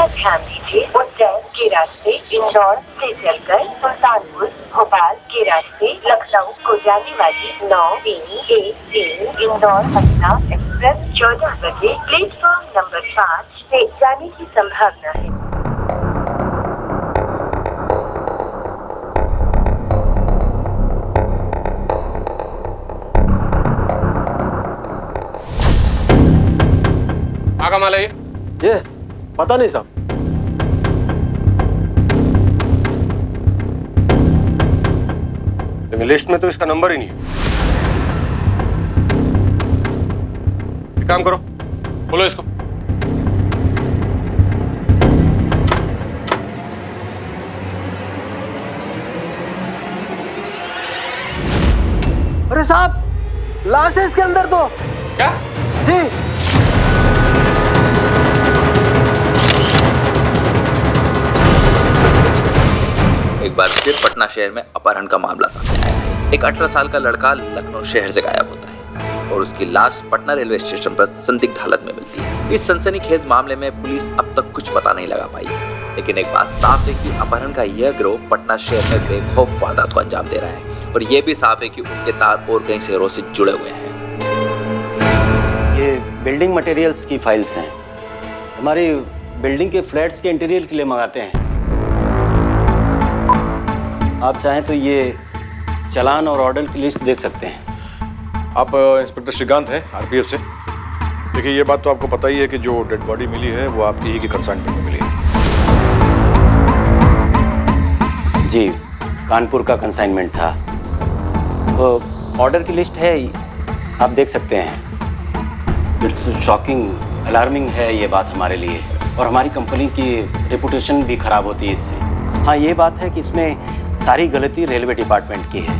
कृपया ध्यान दीजिए, उज्जैन के रास्ते इंदौर से चलकर सुल्तानपुर भोपाल के रास्ते लखनऊ को जाने वाली 9313 इंदौर पटना एक्सप्रेस 14 बजे प्लेटफॉर्म नंबर 5 से जाने की संभावना है। आगा माल है ये पता नहीं साहब। लेकिन लिस्ट में तो इसका नंबर ही नहीं है। एक काम करो, बोलो इसको। अरे साहब, लाश है इसके अंदर तो। क्या? जी। एक बार फिर पटना शहर में अपहरण का मामला सामने आया है। एक 18 साल का लड़का लखनऊ शहर से गायब होता है और उसकी लाश पटना रेलवे स्टेशन पर संदिग्ध हालत में मिलती है। इस सनसनीखेज मामले में पुलिस अब तक कुछ पता नहीं लगा पाई, लेकिन एक बात साफ है कि अपहरण का यह गिरोह पटना शहर में बेखौफ वारदात को अंजाम दे रहा है और यह भी साफ है कि उनके तार और कई शहरों से जुड़े हुए हैं। ये बिल्डिंग मटेरियल्स की फाइल्स हैं। हमारी बिल्डिंग के फ्लैट्स के इंटीरियर के लिए मंगाते हैं। आप चाहें तो ये चालान और ऑर्डर की लिस्ट देख सकते हैं। आप इंस्पेक्टर श्रीकांत हैं आरपीएफ से। देखिए, ये बात तो आपको पता ही है कि जो डेड बॉडी मिली है वो आपकी ही की कंसाइनमेंट में मिली है। जी, कानपुर का कंसाइनमेंट था। तो ऑर्डर की लिस्ट है, आप देख सकते हैं। इट्स शॉकिंग, अलार्मिंग है ये बात हमारे लिए, और हमारी कंपनी की रेपुटेशन भी खराब होती है इससे। हाँ, ये बात है कि इसमें सारी गलती रेलवे डिपार्टमेंट की है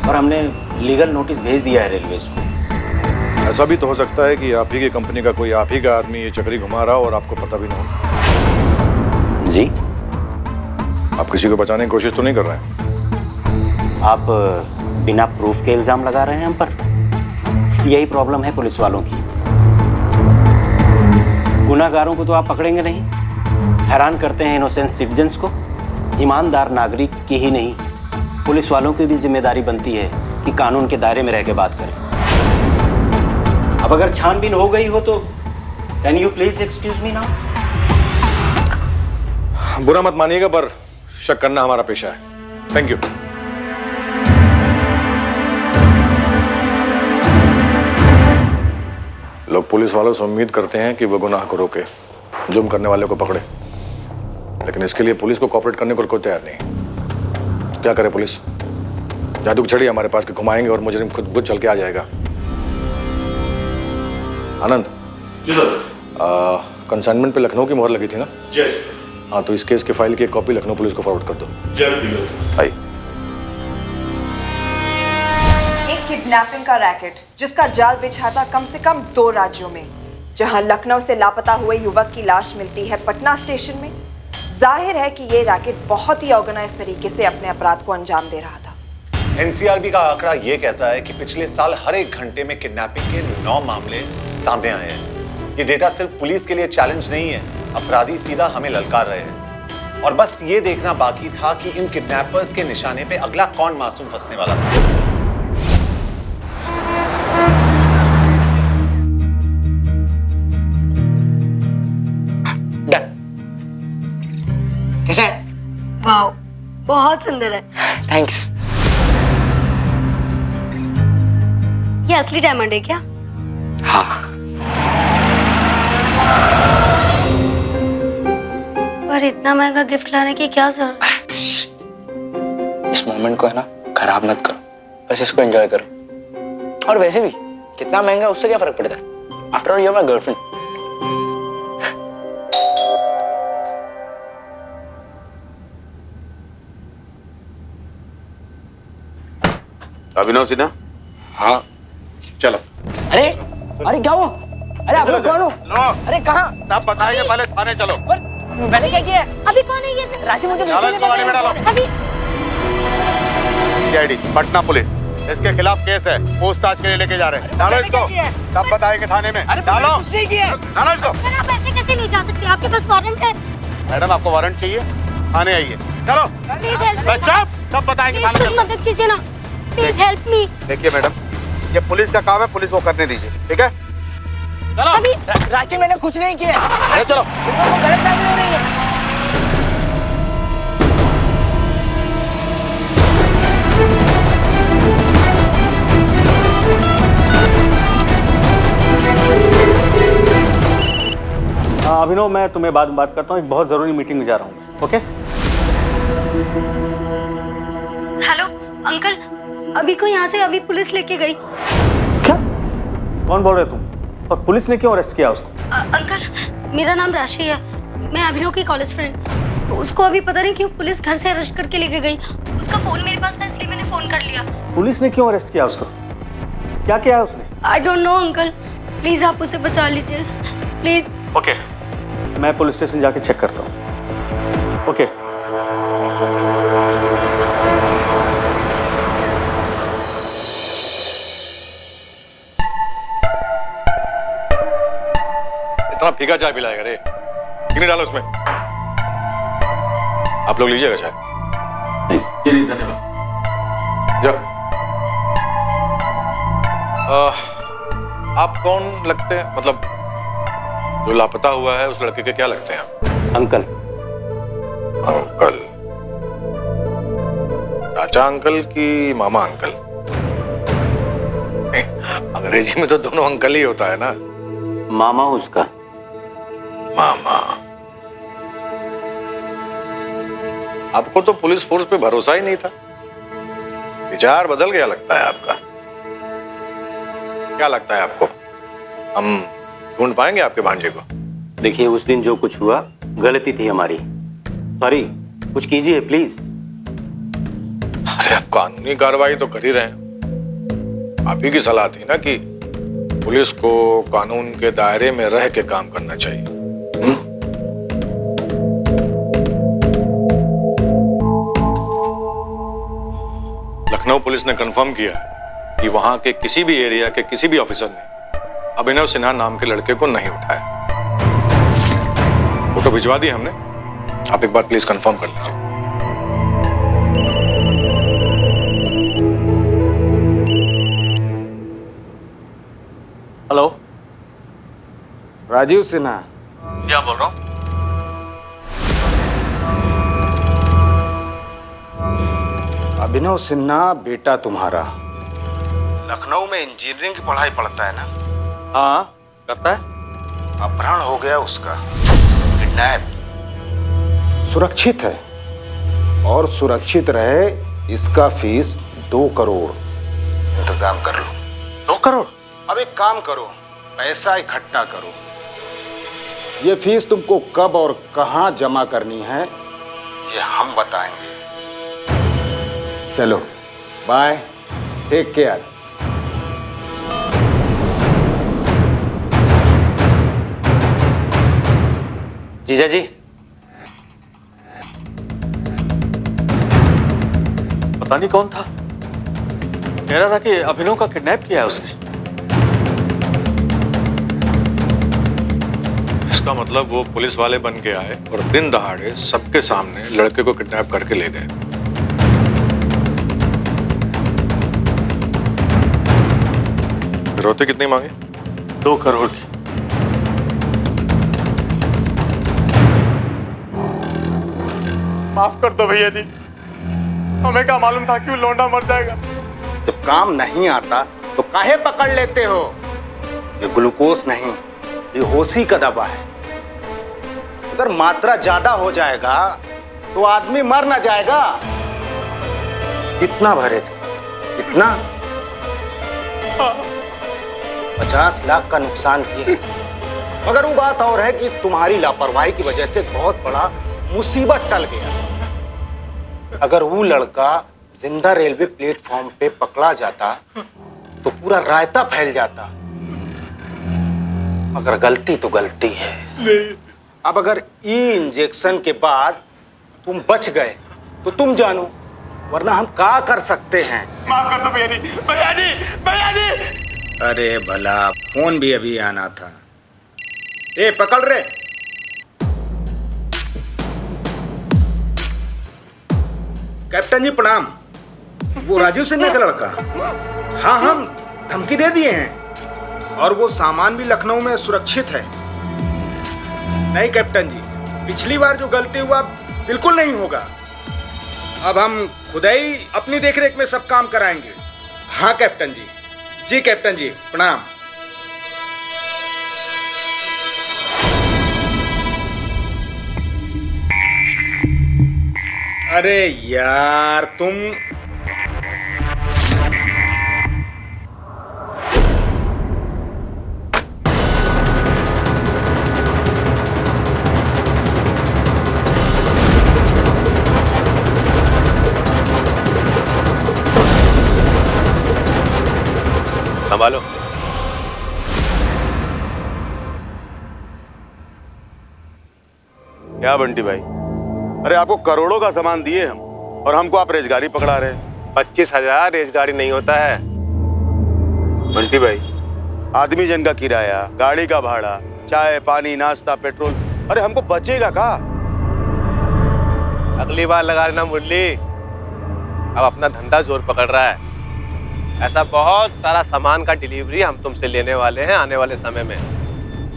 और हमने लीगल नोटिस भेज दिया है रेलवे को। ऐसा भी तो हो सकता है कि आप ही की कंपनी का कोई आप ही का आदमी ये चक्री घुमा रहा हो और आपको पता भी ना हो। जी, आप किसी को बचाने की कोशिश तो नहीं कर रहे हैं? आप बिना प्रूफ के इल्जाम लगा रहे हैं हम पर। यही प्रॉब्लम है पुलिस वालों की। गुनाहगारों को तो आप पकड़ेंगे नहीं, हैरान करते हैं इनोसेंट सिटीजन्स को। ईमानदार नागरिक की ही नहीं, पुलिस वालों की भी जिम्मेदारी बनती है कि कानून के दायरे में रह के बात करें। अब अगर छानबीन हो गई हो तो can you please excuse me now? बुरा मत मानिएगा, पर शक करना हमारा पेशा है। Thank you. लोग पुलिस वालों से उम्मीद करते हैं कि वो गुनाह को रोके, जुर्म करने वाले को पकड़े, लेकिन इसके लिए पुलिस को कोऑपरेट करने को कोई तैयार नहीं। क्या करे पुलिस? जादू की छड़ी हमारे पास के घुमाएंगे और मुजरिम खुद चल के आ जाएगा। आनंद जी सर। कंसाइनमेंट पे लखनऊ की मोहर लगी थी ना? जी। हाँ, तो इस केस की फाइल की एक कॉपी लखनऊ पुलिस को फॉरवर्ड कर दो। जरूर। आई। एक किडनैपिंग का रैकेट जिसका जाल बिछा था कम से कम 2 राज्यों में, जहां लखनऊ से लापता हुए युवक की लाश मिलती है पटना स्टेशन में। जाहिर है कि ये रैकेट बहुत ही ऑर्गेनाइज तरीके से अपने अपराध को अंजाम दे रहा था। एनसीआरबी का आंकड़ा ये कहता है कि पिछले साल हर 1 घंटे में किडनैपिंग के 9 मामले सामने आए हैं। ये डेटा सिर्फ पुलिस के लिए चैलेंज नहीं है, अपराधी सीधा हमें ललकार रहे हैं और बस ये देखना बाकी था कि इन किडनैपर्स के निशाने पे अगला कौन मासूम फंसने वाला था। कैसा है? वाओ, बहुत सुंदर है। थैंक्स। ये असली डायमंड है क्या? हाँ। पर इतना महंगा गिफ्ट लाने की क्या जरूरत? इस मोमेंट को है ना खराब मत करो, बस इसको एंजॉय करो। और वैसे भी कितना महंगा उससे क्या फर्क पड़ता है? After all you are my girlfriend. Abhinav Sinha. हाँ चलो। अरे अरे क्या हुआ? अरे आप लोग कौन हो? अरे कहाँ? सब बताएंगे, पहले थाने चलो। मैंने क्या किया? अभी कौन है ये? राशि मुझे अभी सीआईडी पटना पुलिस, इसके खिलाफ केस है, पूछताछ के लिए लेके जा रहे हैं। डालो इसको, सब बताएंगे थाने में। डालो, कुछ नहीं किया। डालो इसको। आप ऐसे कैसे ले जा सकते क्या आपके पास वारंट है? मैडम आपको वारंट चाहिए? थाने आइए। चलो। Please help me. सब बताएंगे प्लीज कुछ मदद कीजिए ना। Please help me. देखिए मैडम, ये पुलिस का काम है, पुलिस को करने दीजिए, ठीक है? चलो। अभी राशि मैंने कुछ नहीं किया। अरे चलो। गलत फहमी हो रही है। अभिनव, मैं तुम्हें बाद में बात करता हूँ, एक बहुत जरूरी मीटिंग में जा रहा हूँ। ओके? हेलो अंकल, अभी को यहाँ से अभी पुलिस लेके गई। क्या? कौन बोल रहे तुम? और पुलिस ने क्यों अरेस्ट किया उसको? अंकल, मेरा नाम राशि है, मैं अभिनव की कॉलेज फ्रेंड। उसको अभी पता नहीं क्यों पुलिस घर से अरेस्ट करके लेके गई। उसका फोन मेरे पास था, इसलिए मैंने फोन कर लिया। पुलिस ने क्यों अरेस्ट किया उसको? क्या किया है उसने? I don't know uncle, please आप उसे बचा लीजिए प्लीज। ओके, मैं पुलिस स्टेशन जाके चेक करता हूँ। ओके। इतना फीका चाय पिलाएगा रे? चीनी डालो उसमें। आप लोग लीजिएगा चाय। नहीं, धन्यवाद। जाओ। आप कौन लगते हैं? मतलब जो लापता हुआ है उस लड़के के क्या लगते हैं आप? अंकल। अंकल? चाचा अंकल की मामा अंकल? अंग्रेजी में तो दोनों अंकल ही होता है ना। मामा उसका। मामा? आपको तो पुलिस फोर्स पे भरोसा ही नहीं था। विचार बदल गया लगता है आपका। क्या लगता है आपको, हम ढूंढ पाएंगे आपके भांजे को? देखिए, उस दिन जो कुछ हुआ गलती थी हमारी। सॉरी, कुछ कीजिए प्लीज। अरे आप कानूनी कार्रवाई तो कर ही रहे हैं। आप ही की सलाह थी ना कि पुलिस को कानून के दायरे में रह के काम करना चाहिए। लखनऊ पुलिस ने कंफर्म किया कि वहां के किसी भी एरिया के किसी भी ऑफिसर ने अभिनव सिन्हा नाम के लड़के को नहीं उठाया। फोटो भिजवा दी हमने, आप एक बार प्लीज कंफर्म कर लीजिए। हेलो, राजीव सिन्हा। क्या बोल रहा हूँ? अभिनव सिन्हा बेटा तुम्हारा लखनऊ में इंजीनियरिंग की पढ़ाई पढ़ता है ना? हाँ, करता है। अपहरण हो गया उसका, किडनैप। सुरक्षित है और सुरक्षित रहे इसका फीस 2 करोड़ इंतजाम कर लो। 2 करोड़? अब एक काम करो, पैसा इकट्ठा करो। ये फीस तुमको कब और कहां जमा करनी है ये हम बताएंगे। चलो बाय, टेक केयर। जीजा जी, पता नहीं कौन था, कह रहा था कि अभिनव का किडनैप किया है उसने। इसका मतलब वो पुलिस वाले बन के आए और दिन दहाड़े सबके सामने लड़के को किडनैप करके ले गए। फिरौती कितनी मांगे? 2 करोड़ की। माफ कर दो भैया जी, हमें क्या मालूम था कि वो लौंडा मर जाएगा। जब काम नहीं आता तो काहे पकड़ लेते हो? ये ग्लूकोज नहीं, ये होशी का दवा है। अगर मात्रा ज्यादा हो जाएगा तो आदमी मर ना जाएगा। कितना भरे थे? इतना? 50 लाख का नुकसान किए। मगर वो बात और है कि तुम्हारी लापरवाही की वजह से बहुत बड़ा मुसीबत टल गया। अगर वो लड़का जिंदा रेलवे प्लेटफॉर्म पे पकड़ा जाता तो पूरा रायता फैल जाता। मगर गलती तो गलती है। अब अगर ई इंजेक्शन के बाद तुम बच गए तो तुम जानो, वरना हम क्या कर सकते हैं। माफ कर दो भैया जी, भैया जी, भैया जी। अरे भला, फोन भी अभी आना था। ए पकड़ रे। कैप्टन जी प्रणाम। वो राजीव सिन्हा का लड़का? हाँ, हम धमकी दे दिए हैं और वो सामान भी लखनऊ में सुरक्षित है। नहीं कैप्टन जी, पिछली बार जो गलती हुआ बिल्कुल नहीं होगा। अब हम खुद ही अपनी देखरेख में सब काम कराएंगे। हाँ कैप्टन जी। जी कैप्टन जी प्रणाम। अरे यार तुम संभालो। क्या बंटी भाई, अरे आपको करोड़ों का सामान दिए हम और हमको आप रेजगारी पकड़ा रहे हैं। 25,000 रेजगाड़ी नहीं होता है। बंटी भाई, आदमी जन का किराया, गाड़ी का भाड़ा, चाय पानी नाश्ता पेट्रोल, अरे हमको बचेगा का? अगली बार लगा लेना मुरली, अब अपना धंधा जोर पकड़ रहा है। ऐसा बहुत सारा सामान का डिलीवरी हम तुमसे लेने वाले हैं आने वाले समय में,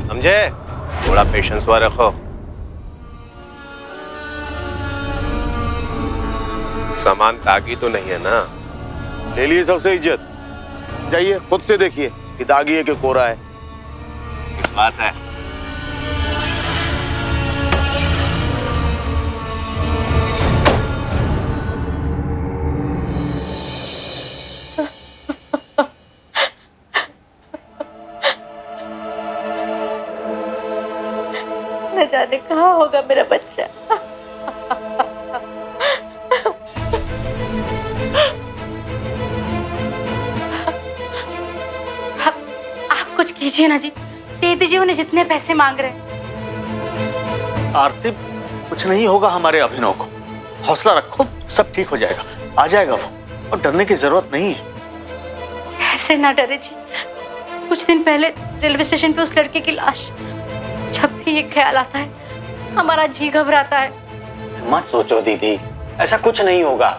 समझे? थोड़ा पेशेंस हुआ रखो। सामान दागी तो नहीं है ना? ले लिए सबसे इज्जत। जाइए खुद से देखिए कि दागी है कि कोरा है। विश्वास है। न जाने कहाँ होगा मेरा बच्चा। आप कुछ कीजिए ना जी, दे दीजिए उन्हें जितने पैसे मांग रहे हैं। आरती, कुछ नहीं होगा हमारे अभिनव को। हौसला रखो, सब ठीक हो जाएगा, आ जाएगा वो, और डरने की जरूरत नहीं है। ऐसे ना डरे जी। कुछ दिन पहले रेलवे स्टेशन पे उस लड़के की लाश, जब भी ये ख्याल आता है हमारा जी घबराता है। मत सोचो दीदी, ऐसा कुछ नहीं होगा।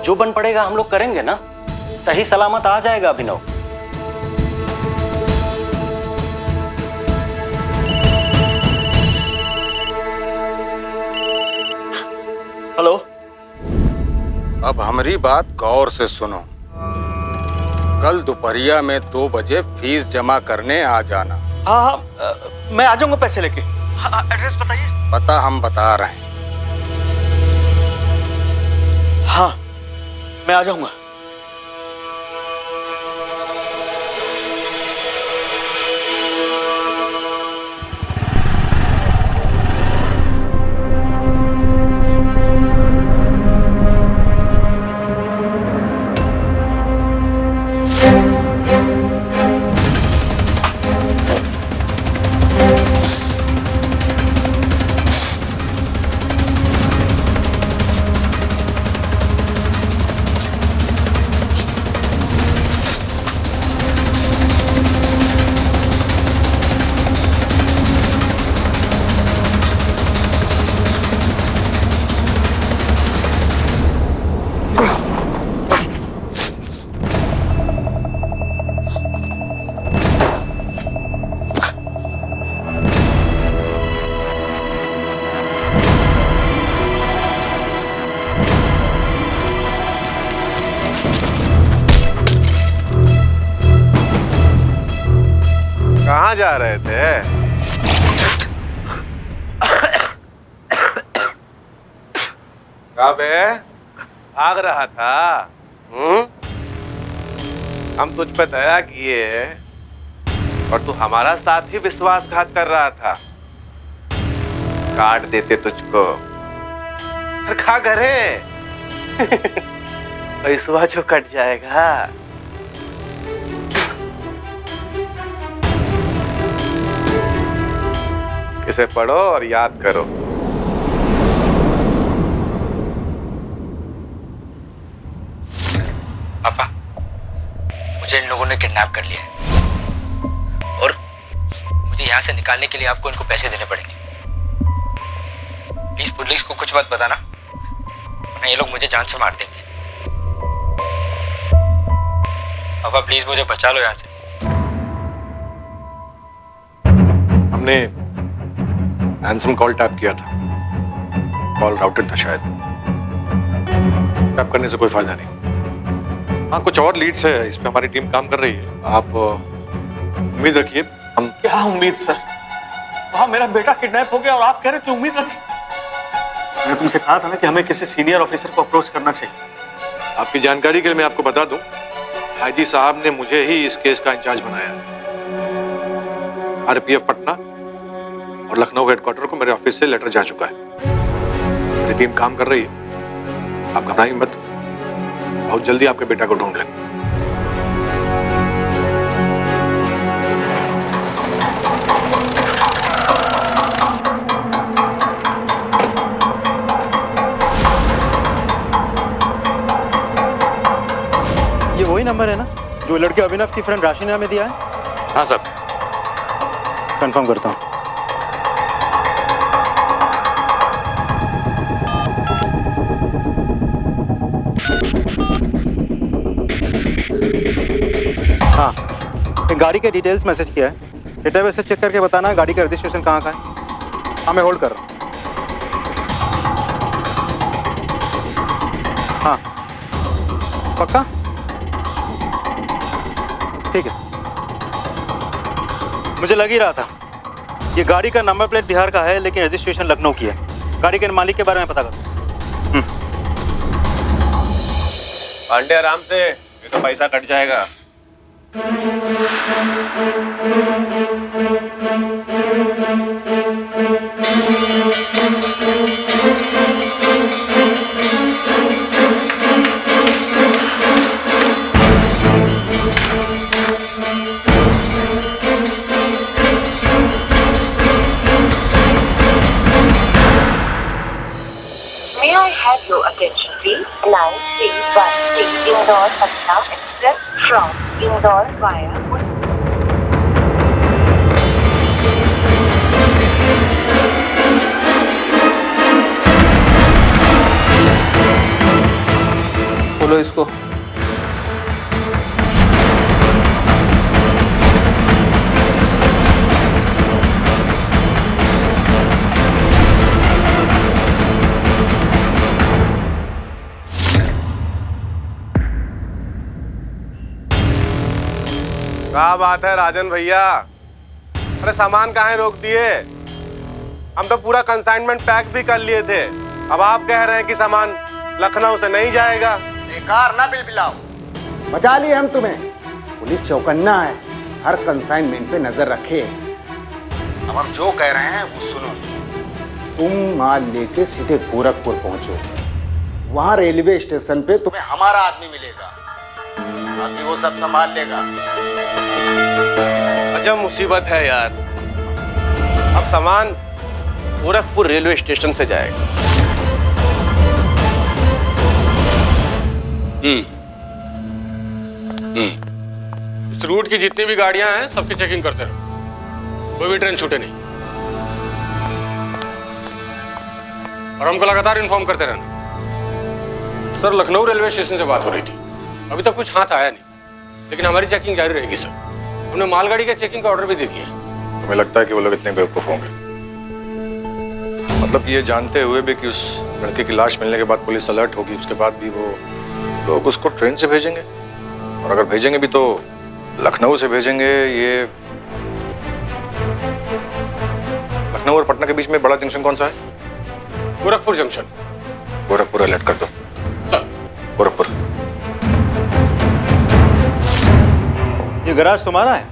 जो बन पड़ेगा हम लोग करेंगे ना, सही सलामत आ जाएगा अभिनव। हेलो। अब हमारी बात गौर से सुनो। कल दोपहरिया में 2 बजे फीस जमा करने आ जाना। हाँ हाँ, मैं आ जाऊंगा पैसे लेके। हाँ, एड्रेस बताइए। पता हम बता रहे हैं। हाँ, मैं आ जाऊंगा। कहाँ जा रहे थे? कब भाग रहा था? हम तुझ पे दया किए और तू हमारा साथ ही विश्वासघात कर रहा था। काट देते तुझको, फिर खा घरे। पैसा जो कट जाएगा। इसे पढ़ो और याद करो। पापा, मुझे इन लोगों ने किडनैप कर लिया है और मुझे यहाँ से निकालने के लिए आपको इनको पैसे देने पड़ेंगे। प्लीज पुलिस को कुछ मत बताना, वरना ये लोग मुझे जान से मार देंगे। पापा प्लीज मुझे बचा लो यहाँ से। हमने हैंडसम कॉल टैप किया था, कॉल राउटेड था शायद। टैप करने से कोई फायदा नहीं। हाँ, कुछ और लीड्स है, इस पे हमारी टीम काम कर रही है। आप उम्मीद रखिए। हम क्या उम्मीद सर? वहाँ मेरा बेटा किडनैप हो गया और आप कह रहे कि उम्मीद रखिए? मैंने तुमसे कहा था ना कि हमें किसी सीनियर ऑफिसर को अप्रोच करना चाहिए। आपकी जानकारी के लिए मैं आपको बता दूं, आईजी साहब ने मुझे ही इस केस का इंचार्ज बनाया। आरपीएफ पटना और लखनऊ हेडक्वार्टर को मेरे ऑफिस से लेटर जा चुका है। मेरी टीम काम कर रही है, आप घबराइए मत। बहुत जल्दी आपके बेटा को ढूंढ लेंगे। ये वही नंबर है ना जो लड़के अभिनव की फ्रेंड राशि ने हमें दिया है? हाँ सर। कंफर्म करता हूँ। हाँ, एक गाड़ी के डिटेल्स मैसेज किया है। डेटाबेस से चेक करके बताना गाड़ी का रजिस्ट्रेशन कहाँ का है। हाँ, मैं होल्ड कर रहा हूँ। हाँ, पक्का? ठीक है। मुझे लग ही रहा था ये गाड़ी का नंबर प्लेट बिहार का है लेकिन रजिस्ट्रेशन लखनऊ की है। गाड़ी के मालिक के बारे में पता करो। पांडे आराम से, ये तो पैसा कट जाएगा। May I have your attention please? 9313 Indore Patna Express from Indore via बोलो इसको। क्या बात है राजन भैया, अरे सामान काहे रोक दिए? हम तो पूरा कंसाइनमेंट पैक भी कर लिए थे। अब आप कह रहे हैं कि सामान लखनऊ से नहीं जाएगा। बेकार ना बिलबिलाओ, बचा लिए हम तुम्हें। पुलिस चौकन्ना है, हर कंसाइनमेंट पे नजर रखे। अब हम जो कह रहे हैं वो सुनो। तुम माल लेके सीधे गोरखपुर पहुंचो। वहां रेलवे स्टेशन पे तुम्हें हमारा आदमी मिलेगा, बाकी वो सब संभाल लेगा। अजब मुसीबत है यार। अब सामान गोरखपुर रेलवे स्टेशन से जाएगा। इस रूट की जितनी भी गाड़ियां हैं सबकी चेकिंग करते रहो, कोई भी ट्रेन छूटे नहीं। और हमको लगातार इन्फॉर्म करते रहना। सर, लखनऊ रेलवे स्टेशन से बात हो रही थी, अभी तक कुछ हाथ आया नहीं, लेकिन हमारी चेकिंग जारी रहेगी सर। हमने मालगाड़ी के चेकिंग का ऑर्डर भी दे दिया। हमें लगता है कि वो लोग इतने बेवकूफ होंगे, मतलब ये जानते हुए भी कि उस लड़के की लाश मिलने के बाद पुलिस अलर्ट होगी, उसके बाद भी वो लोग उसको ट्रेन से भेजेंगे। और अगर भेजेंगे भी तो लखनऊ से भेजेंगे। ये लखनऊ और पटना के बीच में बड़ा जंक्शन कौन सा है? गोरखपुर जंक्शन। गोरखपुर अलर्ट कर दो सर। गोरखपुर। ये गैराज तुम्हारा है?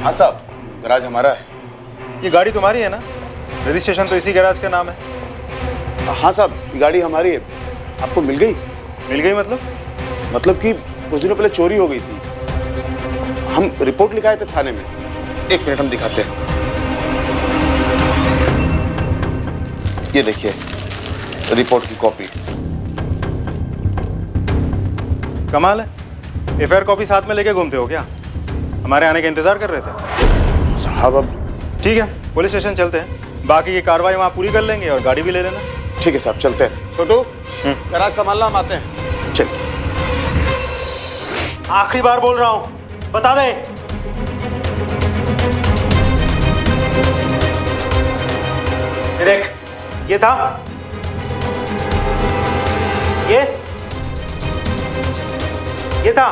हाँ साहब, गैराज हमारा है। ये गाड़ी तुम्हारी है ना? रजिस्ट्रेशन तो इसी गैराज का नाम है। हाँ साहब, ये गाड़ी हमारी है। आपको मिल गई? मिल गई मतलब? मतलब कि कुछ दिनों पहले चोरी हो गई थी, हम रिपोर्ट लिखाए थे थाने में। एक मिनट, हम दिखाते हैं। ये देखिए रिपोर्ट की कॉपी। कमाल है, एफआईआर कॉपी साथ में लेके घूमते हो क्या? हमारे आने का इंतजार कर रहे थे साहब अब ठीक है, पुलिस स्टेशन चलते हैं, बाकी की कार्रवाई वहाँ पूरी कर लेंगे और गाड़ी भी ले लेना। ठीक है साहब, चलते हैं। छोटू गराज संभालना, हम आते हैं। चल। आखिरी बार बोल रहा हूं, बता दे। ये देख, ये था, ये था,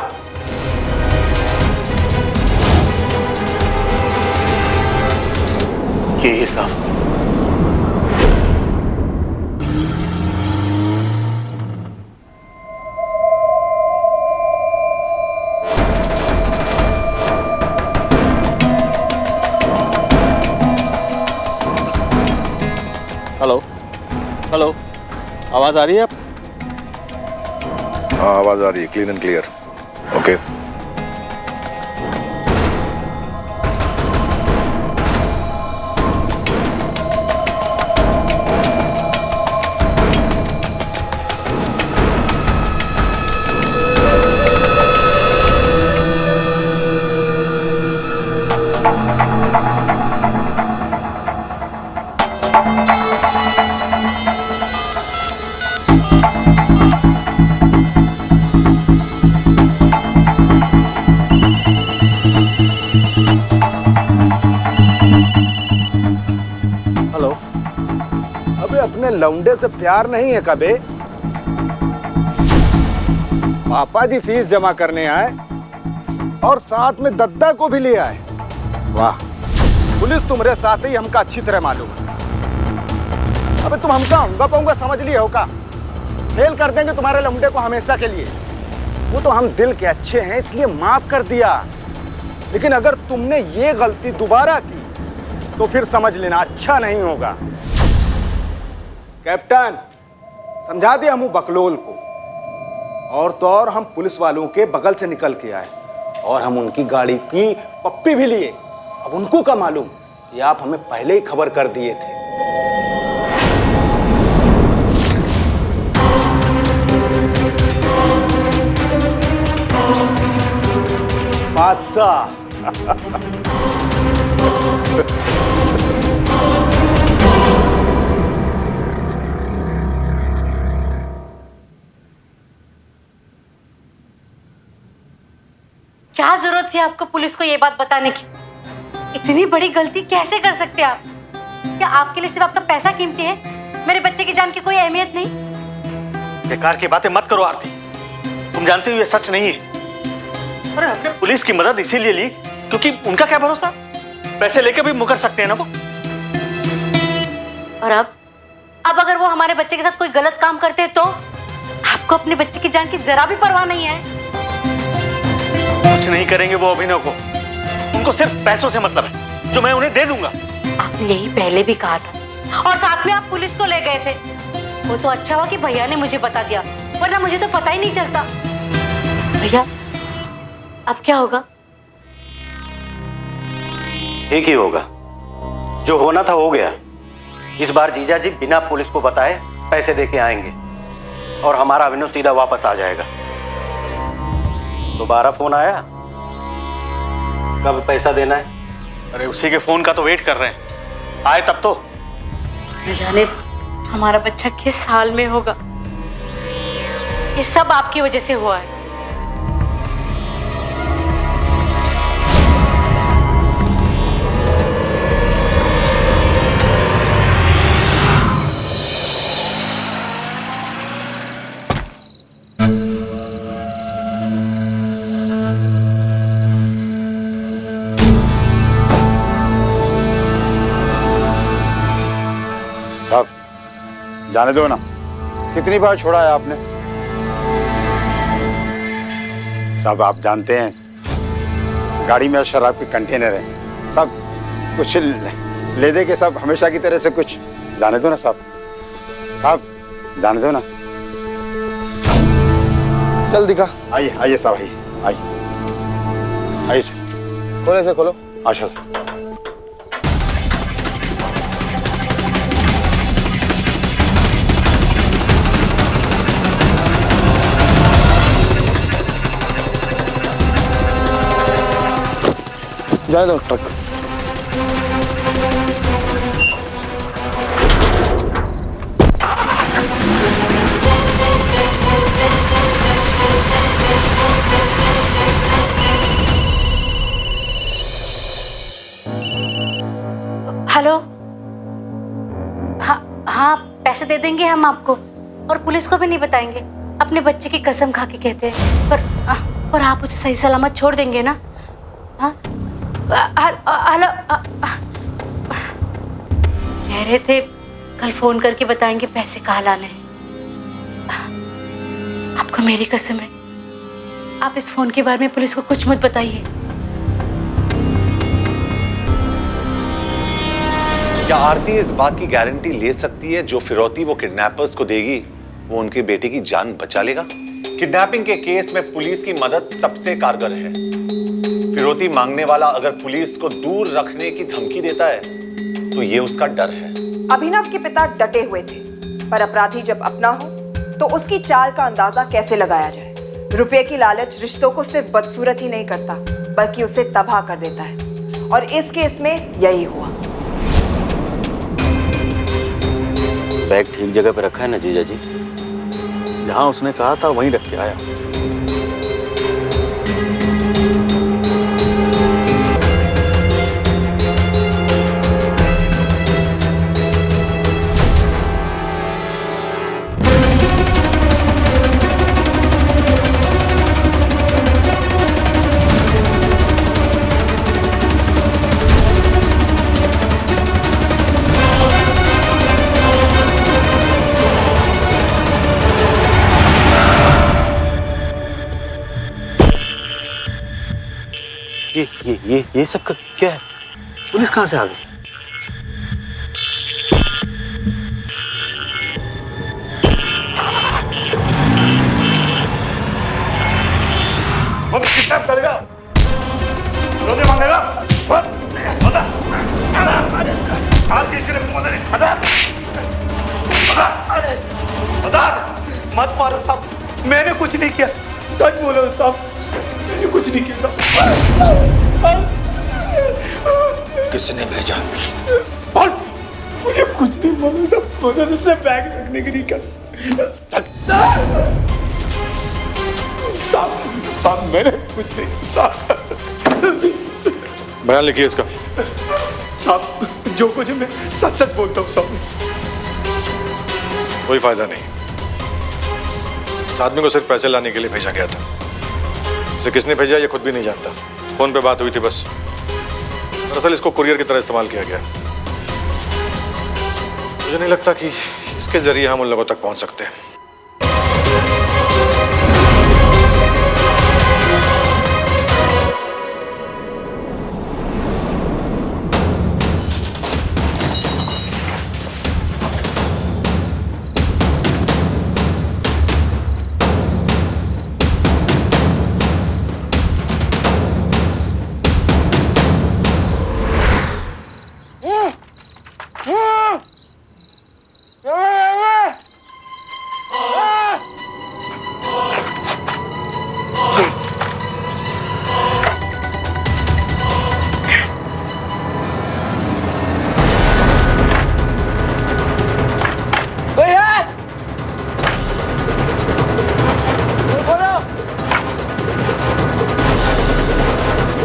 ये साहब। हेलो हेलो, आवाज आ रही है आप? हाँ आवाज आ रही है, clean and clear. Okay hello, अबे अपने लौंडे से प्यार नहीं है कबे? पापा जी फीस जमा करने आए और साथ में दद्दा को भी ले आए। वाह, पुलिस तुम्हारे साथ ही हमका अच्छी तरह मालूम है। अबे तुम हमका होगा पाऊंगा समझ लिए हो का? फेल कर देंगे तुम्हारे लौंडे को हमेशा के लिए। वो तो हम दिल के अच्छे हैं इसलिए माफ कर दिया, लेकिन अगर तुमने ये गलती दोबारा की तो फिर समझ लेना अच्छा नहीं होगा। कैप्टन, समझा दिया हम बकलोल को। और तो और हम पुलिस वालों के बगल से निकल के आए और हम उनकी गाड़ी की पप्पी भी लिए। अब उनको क्या मालूम कि आप हमें पहले ही खबर कर दिए थे। बादशाह क्या जरूरत थी आपको पुलिस को ये बात बताने की? इतनी बड़ी गलती कैसे कर सकते आप? क्या आपके लिए सिर्फ आपका पैसा कीमती है? मेरे बच्चे की जान की कोई अहमियत नहीं? बेकार की बातें मत करो आरती, तुम जानती हो ये सच नहीं है। अरे हमने पुलिस की मदद इसीलिए ली क्योंकि उनका क्या भरोसा, पैसे लेके भी मुकर सकते हैं ना वो। और अब अगर वो हमारे बच्चे के साथ कोई गलत काम करते हैं तो आपको अपने बच्चे की जान की जरा भी परवाह नहीं है? कुछ नहीं करेंगे वो अभिनव को, उनको सिर्फ पैसों से मतलब है जो मैं उन्हें दे दूंगा। आपने यही पहले भी कहा था और साथ में आप पुलिस को ले गए थे। वो तो अच्छा हुआ कि भैया ने मुझे बता दिया, वरना मुझे तो पता ही नहीं चलता। भैया अब क्या होगा? ठीक ही होगा, जो होना था हो गया। इस बार जीजा जी बिना पुलिस को बताए पैसे देके आएंगे और हमारा अभिनव सीधा वापस आ जाएगा। दोबारा फोन आया, कब पैसा देना है? अरे उसी के फोन का तो वेट कर रहे हैं, आए तब तो। न जाने हमारा बच्चा किस हाल में होगा। ये सब आपकी वजह से हुआ है। साहब जाने दो ना, कितनी बार छोड़ा है आपने? साहब आप जानते हैं गाड़ी में शराब के कंटेनर हैं साहब, कुछ ले दे के सब हमेशा की तरह से कुछ। जाने दो ना साहब, साहब जाने दो ना। चल दिखा। आइए आइए साहब, आइए आइए आइए सर। खोले से खोलो। अच्छा सर। जाए दो ट्रक। पैसे दे देंगे हम आपको, और पुलिस को भी नहीं बताएंगे। अपने बच्चे की कसम खा के कहते हैं, पर आप उसे सही सलामत छोड़ देंगे ना? हाँ, हेलो, कह रहे थे कल फोन करके बताएंगे पैसे कहाँ लाने हैं। आपको मेरी कसम है, आप इस फोन के बारे में पुलिस को कुछ मत बताइए। क्या आरती इस बात की गारंटी ले सकती है जो फिरौती वो किडनैपर्स को देगी वो उनके बेटे की जान बचा लेगा? किडनैपिंग के केस में पुलिस की मदद सबसे कारगर है। फिरौती मांगने वाला अगर पुलिस को दूर रखने की धमकी देता है तो ये उसका डर है। अभिनव के पिता डटे हुए थे, पर अपराधी जब अपना हो तो उसकी चाल का अंदाजा कैसे लगाया जाए? रुपये की लालच रिश्तों को सिर्फ बदसूरत ही नहीं करता, बल्कि उसे तबाह कर देता है, और इस केस में यही हुआ। बैग ठीक जगह पे रखा है ना जीजा जी? जहां उसने कहा था वहीं रख के आया। ये सब क्या है? पुलिस कहां से आ गई? वो किडनैप करेगा, रोने मांगेगा, बता, आज किसके लिए मदद नहीं? बता, मत मारो साहब, मैंने कुछ नहीं किया, सच बोलो साहब, मैंने कुछ नहीं किया साहब। किसने भेजा? बोल, मुझे कुछ नहीं मालूम साहब, मैंने उससे बैग रखने के लिए कहा। साहब मैंने कुछ नहीं साहब। बयान लिखिए इसका। साहब जो कुछ मैं सच सच बोलता हूँ साहब। कोई फायदा नहीं, इस आदमी को सिर्फ पैसे लाने के लिए भेजा गया था। इसे किसने भेजा ये खुद भी नहीं जानता। फोन पे बात हुई थी बस। दरअसल इसको कुरियर की तरह इस्तेमाल किया गया। मुझे नहीं लगता कि इसके जरिए हम उन लोगों तक पहुंच सकते हैं।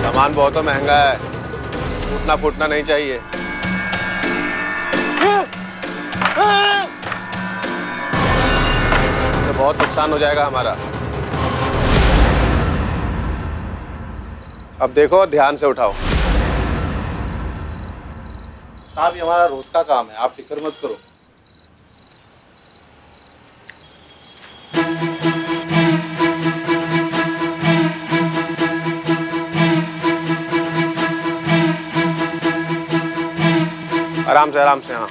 सामान बहुत तो महंगा है, टूटना फूटना नहीं चाहिए। तो बहुत नुकसान हो जाएगा हमारा। अब देखो, ध्यान से उठाओ। साहब ये हमारा रोज का काम है, आप फिक्र मत करो। आराम से हाँ।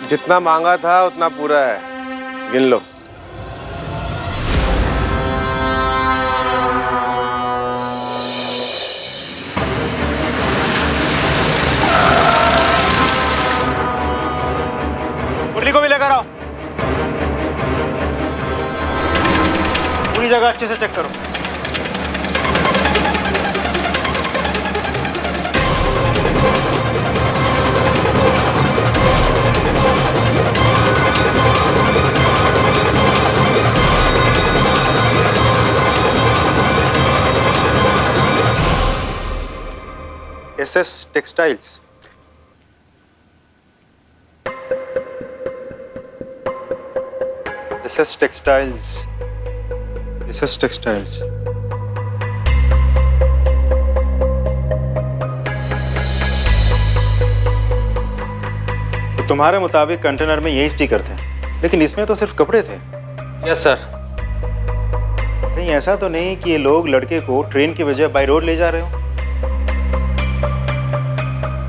जितना मांगा था उतना पूरा है, गिन लो। अच्छे से चेक करो। SS textiles. SS textiles. SS textiles. तो तुम्हारे मुताबिक कंटेनर में यही स्टिकर थे, लेकिन इसमें तो सिर्फ कपड़े थे। Yes sir. कहीं ऐसा तो नहीं कि ये लोग लड़के को ट्रेन की बजाय बाय रोड ले जा रहे हो?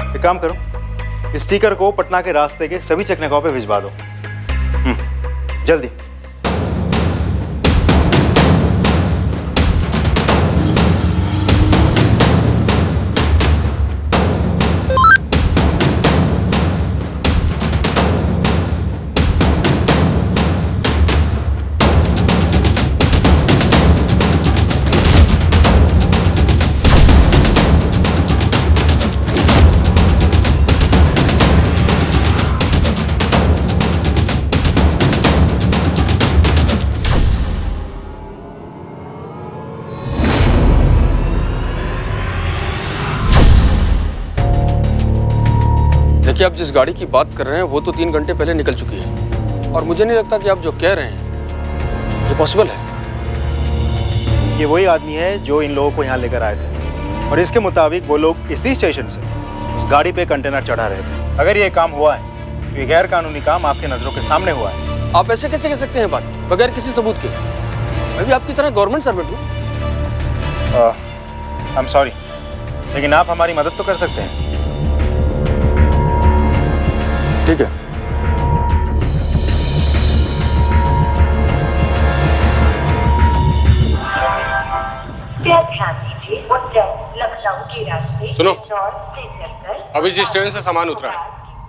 एक काम करो, स्टिकर को पटना के रास्ते के सभी चेकनाकों पे भिजवा दो। जल्दी। देखिए, आप जिस गाड़ी की बात कर रहे हैं वो तो 3 घंटे पहले निकल चुकी है, और मुझे नहीं लगता कि आप जो कह रहे हैं ये पॉसिबल है। ये वही आदमी है जो इन लोगों को यहाँ लेकर आए थे, और इसके मुताबिक वो लोग इसी स्टेशन से उस गाड़ी पे कंटेनर चढ़ा रहे थे। अगर ये काम हुआ है तो ये गैर कानूनी काम आपके नजरों के सामने हुआ है। आप ऐसे कैसे कह सकते हैं बात बगैर किसी सबूत के? मैं भी आपकी तरह गवर्नमेंट सर्वेंट हूँ। आई एम सॉरी, लेकिन आप हमारी मदद तो कर सकते हैं। ठीक है। ध्यान दीजिए, उज्जैन लखनऊ के रास्ते सुनो। इंदौर से चलकर अभी जिस ट्रेन से सामान उतरा है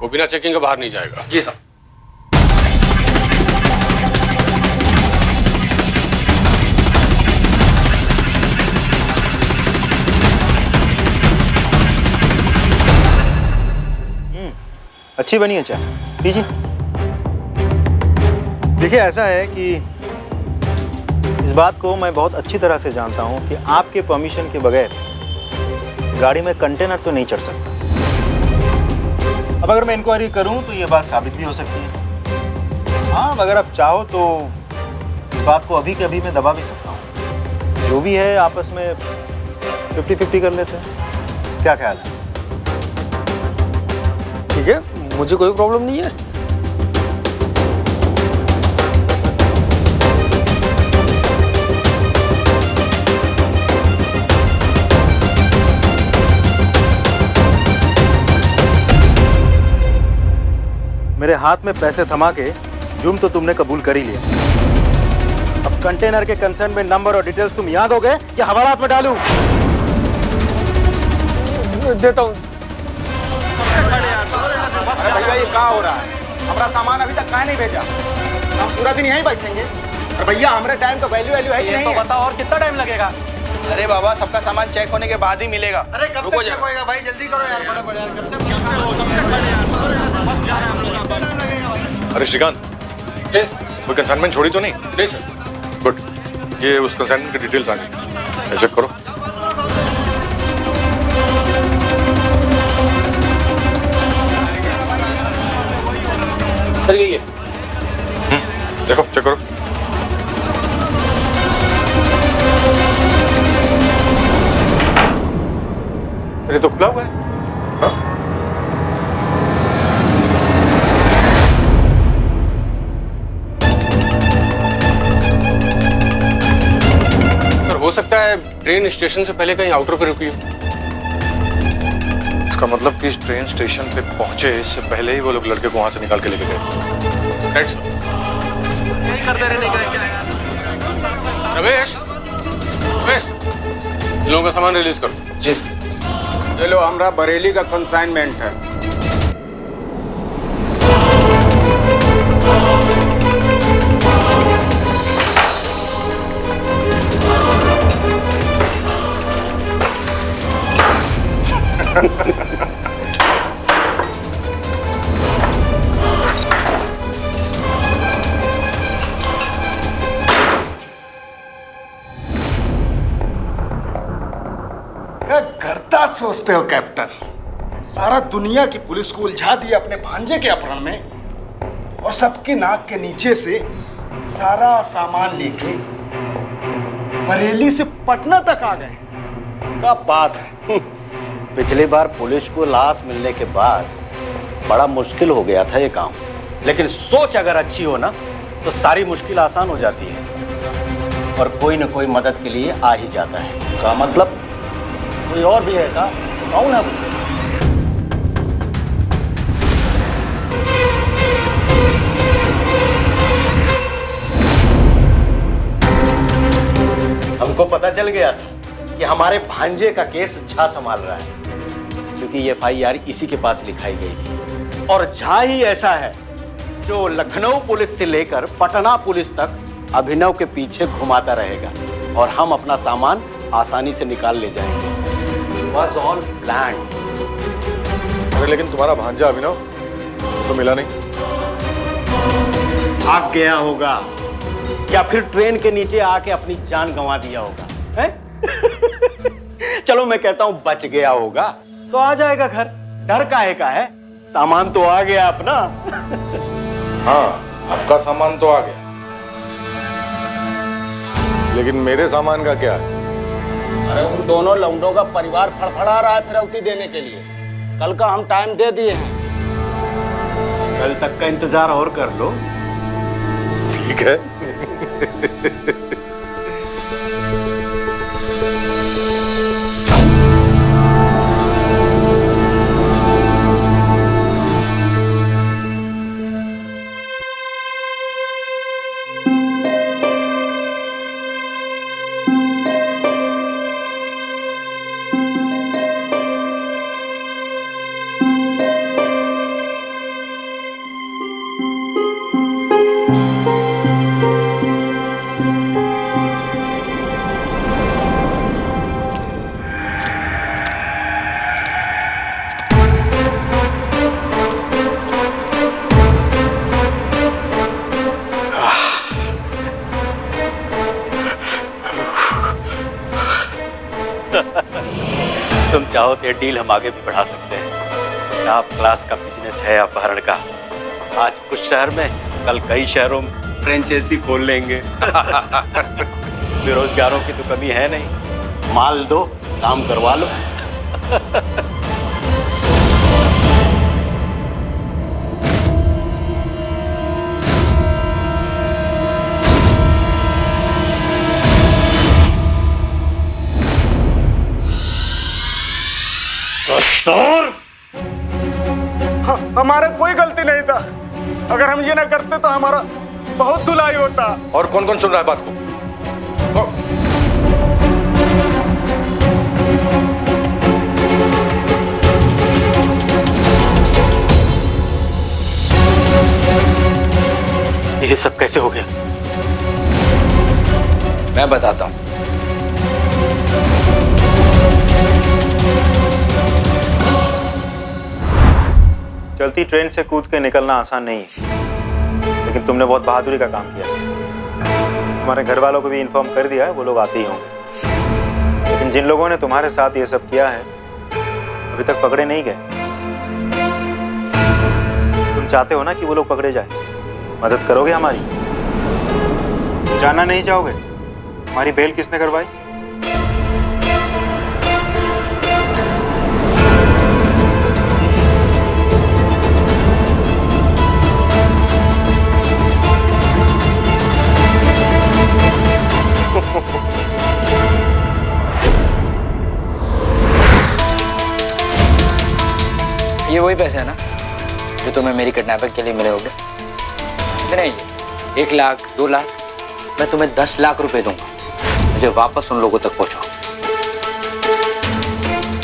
वो बिना चेकिंग के बाहर नहीं जाएगा। जी साहब। अच्छी बनी है चाय, पीजिए। देखिए, ऐसा है कि इस बात को मैं बहुत अच्छी तरह से जानता हूं कि आपके परमिशन के बगैर गाड़ी में कंटेनर तो नहीं चढ़ सकता। अब अगर मैं इंक्वायरी करूं तो ये बात साबित भी हो सकती है। हाँ, अगर आप चाहो तो इस बात को अभी के अभी मैं दबा भी सकता हूं। जो भी है आपस में 50-50 कर लेते हैं, क्या ख्याल है? ठीक है, मुझे कोई प्रॉब्लम नहीं है। मेरे हाथ में पैसे थमा के जुर्म तो तुमने कबूल कर ही लिया। अब कंटेनर के कंसर्न में नंबर और डिटेल्स तुम याद हो गए या हवालात में डालूं? देता हूँ। अरे भैया, ये क्या हो रहा है? हमारा सामान अभी तक काहे नहीं भेजा? हम पूरा दिन यहीं बैठेंगे। अरे भैया, हमारे टाइम का वैल्यू है कि नहीं? तो बताओ, और कितना टाइम लगेगा? अरे बाबा, सबका सामान चेक होने के बाद ही मिलेगा। अरे कब तक चेक होएगा भाई? जल्दी करो यार, बड़ा यार, कब से अरे श्रीकांत, कोई कंसाइनमेंट छोड़ी तो नहीं? नहीं सर। गुड, ये उस कंसाइनमेंट की डिटेल्स आ गई, चेक करो। सर यही है। देखो, चेक करो। ये तो खुला हुआ है। हाँ? सर हो सकता है ट्रेन स्टेशन से पहले कहीं आउटर पे रुकी हो। इसका मतलब कि इस ट्रेन स्टेशन पे पहुंचे इससे पहले ही वो लोग लड़के को वहां से निकाल के लेके गए। Right sir. यही करते रहने का। रमेश, रमेश, इन लोगों का सामान रिलीज करो। जी सर। ये लो, हमारा बरेली का कंसाइनमेंट है। क्या करता सोचते हो कैप्टन? सारा दुनिया की पुलिस को उलझा दिया अपने भांजे के अपहरण में, और सबके नाक के नीचे से सारा सामान लेके बरेली से पटना तक आ गए। क्या बात है। पिछली बार पुलिस को लाश मिलने के बाद बड़ा मुश्किल हो गया था ये काम, लेकिन सोच अगर अच्छी हो ना तो सारी मुश्किल आसान हो जाती है, और कोई न कोई मदद के लिए आ ही जाता है। का मतलब कोई और भी है का? कौन है वो? हमको पता चल गया था कि हमारे भांजे का केस झा संभाल रहा है, क्योंकि ये FIR इसी के पास लिखाई गई थी। और झा ही ऐसा है जो लखनऊ पुलिस से लेकर पटना पुलिस तक अभिनव के पीछे घुमाता रहेगा, और हम अपना सामान आसानी से निकाल ले जाएंगे। Was all planned। अरे लेकिन तुम्हारा भांजा अभिनव तो मिला नहीं। भाग गया होगा या फिर ट्रेन के नीचे आके अपनी जान गंवा दिया होगा, है? चलो मैं कहता हूं बच गया होगा तो आ जाएगा घर, डर काहे का है? सामान तो आ गया अपना। हाँ, आपका सामान तो आ गया, लेकिन मेरे सामान का क्या है? अरे उन दोनों लौंडों का परिवार फड़फड़ा रहा है फिरौती देने के लिए। कल का हम टाइम दे दिए हैं। कल तक का इंतजार और कर लो। ठीक है। तुम चाहो तो ये डील हम आगे भी बढ़ा सकते हैं। टॉप क्लास का बिजनेस है अपहरण का। आज कुछ शहर में, कल कई शहरों में फ्रेंचाइजी खोल लेंगे। बेरोजगारों की तो कमी है नहीं, माल दो, काम करवा लो। हमारा कोई गलती नहीं था। अगर हम ये ना करते तो हमारा बहुत धुलाई होता। और कौन कौन सुन रहा है बात को? ये सब कैसे हो गया? मैं बताता हूं। चलती ट्रेन से कूद के निकलना आसान नहीं है, लेकिन तुमने बहुत बहादुरी का काम किया। तुम्हारे घर वालों को भी इन्फॉर्म कर दिया है, वो लोग आते ही होंगे। लेकिन जिन लोगों ने तुम्हारे साथ ये सब किया है अभी तक पकड़े नहीं गए। तुम चाहते हो ना कि वो लोग पकड़े जाए? मदद करोगे हमारी? जानना नहीं चाहोगे हमारी बेल किसने करवाई? ये वही पैसे है ना जो तुम्हें मेरी किडनैपिंग के लिए मिले होंगे? कितने? ये 1 लाख, 2 लाख? मैं तुम्हें 10 लाख रुपए दूंगा, मुझे वापस उन लोगों तक पहुंचाओ।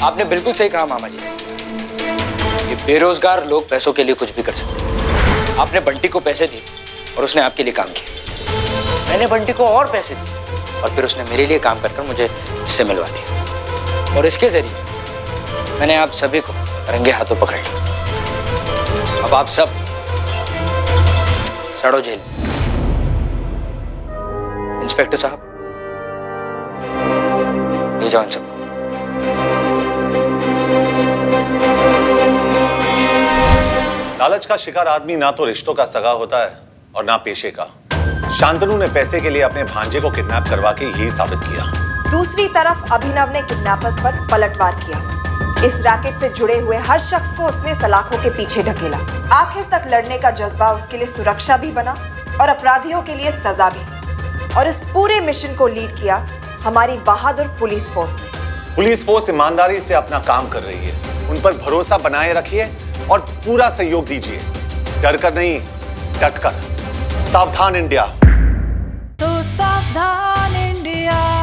आपने बिल्कुल सही कहा मामा जी, ये बेरोजगार लोग पैसों के लिए कुछ भी कर सकते हैं। आपने बंटी को पैसे दिए और उसने आपके लिए काम किया। मैंने बंटी को और पैसे दिए और फिर उसने मेरे लिए काम कर मुझे इससे मिलवा दिया। और इसके जरिए मैंने आप सभी को रंगे हाथों पकड़ लिया। अब आप सब सड़ो जेल। इंस्पेक्टर साहब, ले जाओ इन सबको। लालच का शिकार आदमी ना तो रिश्तों का सगा होता है और ना पेशे का। शांतनु ने पैसे के लिए अपने भांजे को किडनैप करवा के यही साबित किया। दूसरी तरफ अभिनव ने किडनैपर्स पर पलटवार किया। इस रैकेट से जुड़े हुए हर शख्स को उसने सलाखों के पीछे ढकेला। आखिर तक लड़ने का जज्बा उसके लिए सुरक्षा भी बना और अपराधियों के लिए सजा भी। और इस पूरे मिशन को लीड किया हमारी बहादुर पुलिस फोर्स ने। पुलिस फोर्स ईमानदारी से अपना काम कर रही है। उन पर भरोसा बनाए रखिए और पूरा सहयोग दीजिए। डर कर नहीं, डट कर। सावधान इंडिया। तो सावधान इंडिया।